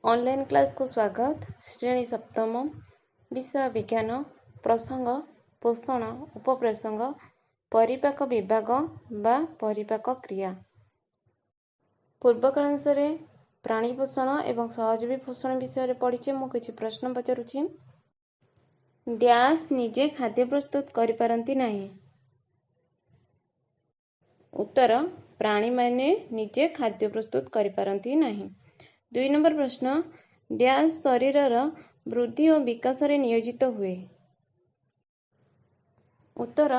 Online class को स्वागत। श्रेणी सप्तम विषय विज्ञान प्रसंग पोषण उपप्रसंग परिपाक विभाग बा परिपाक क्रिया। पूर्वकांश प्राणी पोषण एवं सहजीवी पोषण विषय पढ़ी मु किछि प्रश्न पचारुछि। डैश निजे खाद्य प्रस्तुत करि पारंती नाही। उत्तर प्राणी माने निजे खाद्य प्रस्तुत करि पारंती नाही। 2 नंबर प्रश्न डैश शरीरर वृद्धि और विकास रे नियोजित हुए। उत्तर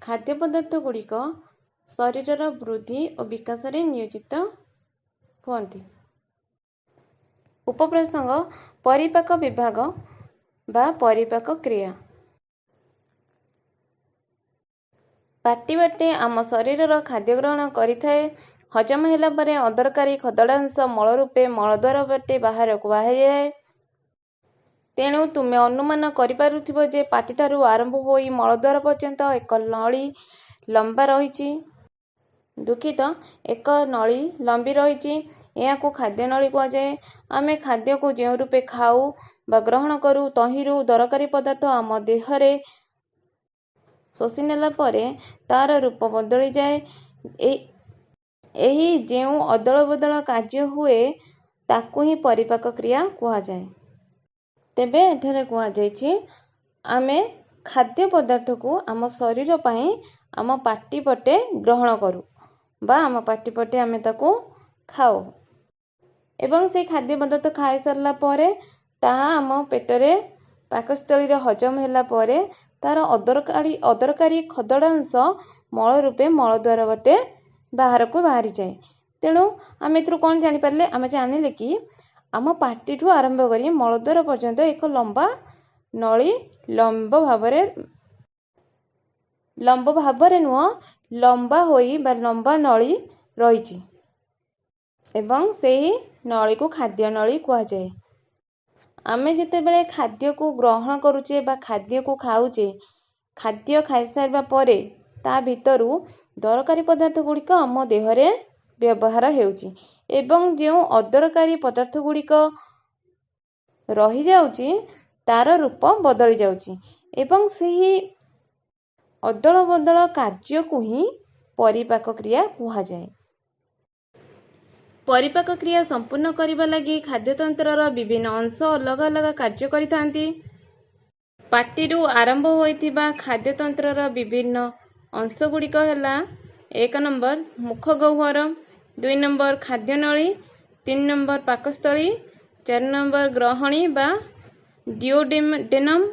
खाद्य पदार्थ गुड़िक शरीरर वृद्धि और विकास रे नियोजित हुअन्ति। उपप्रसंग परिपाक विभाग बा परिपाक क्रिया। पाटी बाटे आम शरीरर खाद्य ग्रहण करिथाए। हजम होला परे अदरकारी खदड़ांश मल रूपे मलद्वार बाटे बाहर को बाहरी जाए। तेणु तुमे अनुमान करिपारुथिबो जे पाटी ठारू आरंभ होई मलद्वार पर्यंत एक नली लंबा रहिछि। दुखित एक नली लंबी रहिछि। एहाकू खाद्य नली कुआ जाए। आमे खाद्य को जे रूपे खाऊ बा ग्रहण करू तहिरू दरकारी पदार्थ आम देहरे शोषि नेला परे तार रूप बदली जाए। एही जेउ अदल बदल कार्य हुए ताकू ही परिपाक क्रिया कुआ जाए। तेबे एठारे कुआ जाइछि आमे खाद्य पदार्थ को आम शरीर पई आम पाटी पटे ग्रहण करू बा आम पाटी पटे आमे ताकू खाओ एवं से खाद्य पदार्थ खाई सारला परे ताहा आम पेटरे पाकस्थली रे हजम होला परे तार अदरकारी खदड़ांश मल रूपे मलद्वार बाटे बाहर को बाहरी जाए। तेणु आम एथरू कौन जानी पारले आम जानिले कि आम पाटी ठू आरंभ करी मलद्वार पर्यंत एक लंबा नली लंब भावरे नुह लंबा होई बा लंबा नली रहिछि एवं सेही नली को खाद्य नली कुआ जाए। आमे जेतेबेले खाद्य को ग्रहण करूचे बा खाद्य को खाऊचे खाद्य खाई सारबा परे ता भितरु दरकारी पदार्थ गुड़िक आम देहरे व्यवहार हेउची एवं जो अदरकारी पदार्थ गुड़िक रही जाउची तार रूप बदली जाउची एवं सेही अदल बदल कार्य को ही परिपाक क्रिया कुहा जाए। परिपाक क्रिया संपूर्ण करिबा लागि खाद्यतंत्रर विभिन्न अंश अलग अलग कार्य करिथांती। पाटीरू आरंभ होइथिबा खाद्यतंत्रर विभिन्न अंश गुड़िक ହେଲା 1 नंबर मुख गह्वर, 2 नंबर खाद्य नली, 3 नंबर पाकस्थली, 4 नंबर ग्रहणी बा डिओडेनम,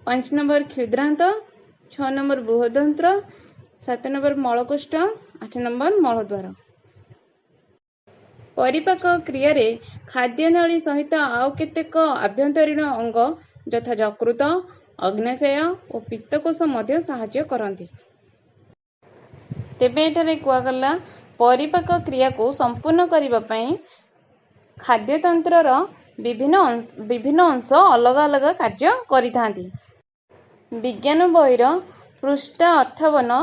5 नंबर क्षुद्रांत, 6 नंबर बृहदंत्र, 7 नंबर मलकोष्ठ, 8 नंबर मलद्वार। परिपाक क्रिया रे खाद्य नली सहित आउ केतेक आभ्यंतरीण अंग यथा यकृत अग्नाशय और पित्तकोश मध्य सहाय्य करती। तेबे एठारे कुआ गला परिपाक क्रिया को संपूर्ण करिबा पई खाद्यतंत्रर विभिन्न अंश अलग अलग कार्य करिथांती। विज्ञान बहिर पृष्ठ 58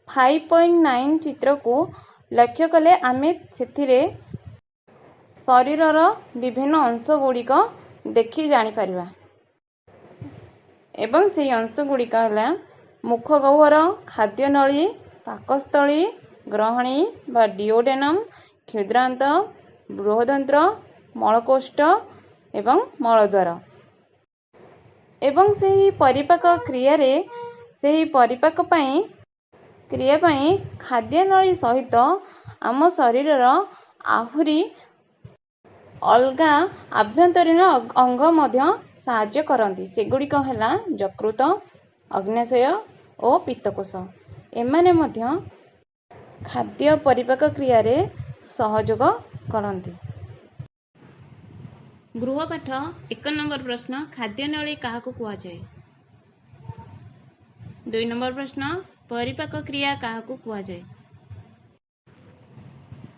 5.9 चित्र को लक्ष्य कले आमे सेथिरे शरीरर विभिन्न अंश गुड़िक देखि जानी परिबा एवं से अंश गुड़िक हला मुख गह्वर, खाद्य नली, पाकस्थली, ग्रहणी बा डिओडेनम, क्षुद्रांत, बृहदंत्र, मलकोष्ठ एवं मलद्वार। एवं सेही परिपाक क्रिया रे सेही परिपाक पई क्रिया पई खाद्य नली सहित आम शरीरर आहुरी अलगा आभ्यंतरीण अंग मध्य सहाय्य करती। सेगुड़िक है यकृत अग्नाशय और पित्तकोश। एमाने मध्य खाद्य परिपाक क्रिया रे सहयोग करती। गृहपाठ 1 नंबर प्रश्न खाद्य नली काहाकू कुआ जाए। 2 नंबर प्रश्न परिपाक क्रिया काहाकू कुआ जाए।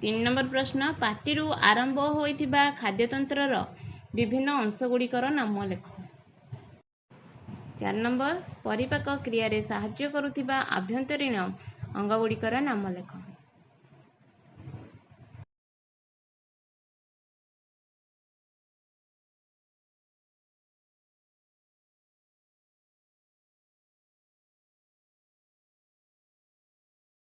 3 नंबर प्रश्न पाटीरू आरंभ होइथिबा खाद्यतंत्रर विभिन्न अंश गुड़िकर नाम लेख। 4 नंबर परिपाक क्रिया रे सहाय्य करुथिबा आभ्यंतरीण अंग गुड़िकर नाम लेख।